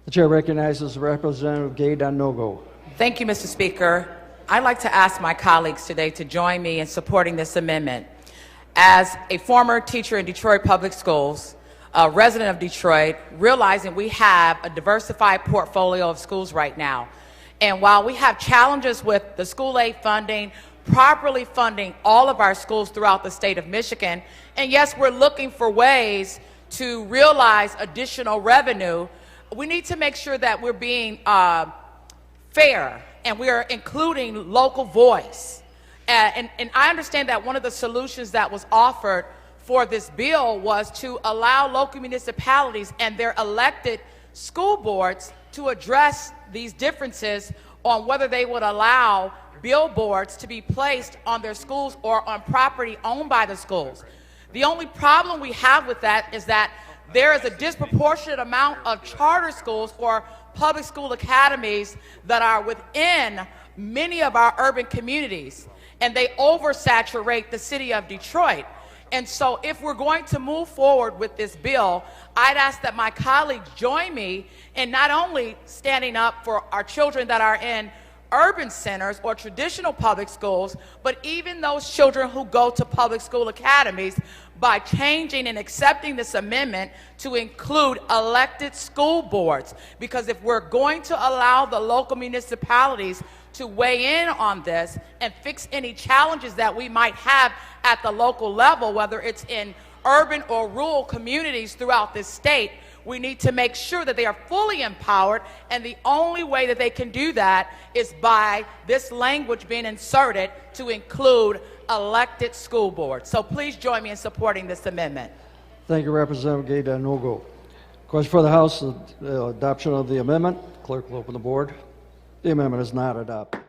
The chair recognizes Representative Gay-Dagnogo. Thank you, Mr. Speaker. I'd like to ask my colleagues today to join me in supporting this amendment. As a former teacher in Detroit Public Schools, a resident of Detroit, realizing we have a diversified portfolio of schools right now. And while we have challenges with the school aid funding, properly funding all of our schools throughout the state of Michigan, and yes, we're looking for ways to realize additional revenue, we need to make sure that we're being fair and we are including local voice. And I understand that one of the solutions that was offered for this bill was to allow local municipalities and their elected school boards to address these differences on whether they would allow billboards to be placed on their schools or on property owned by the schools. The only problem we have with that is that there is a disproportionate amount of charter schools or public school academies that are within many of our urban communities, and they oversaturate the city of Detroit. And so if we're going to move forward with this bill, I'd ask that my colleagues join me in not only standing up for our children that are in urban centers or traditional public schools, but even those children who go to public school academies by changing and accepting this amendment to include elected school boards. Because if we're going to allow the local municipalities to weigh in on this and fix any challenges that we might have at the local level, whether it's in urban or rural communities throughout this state, we need to make sure that they are fully empowered, and the only way that they can do that is by this language being inserted to include elected school boards. So please join me in supporting this amendment. Thank you, Representative Gay-Dagnogo. Question for the House, adoption of the amendment. Clerk will open the board. The amendment is not adopted.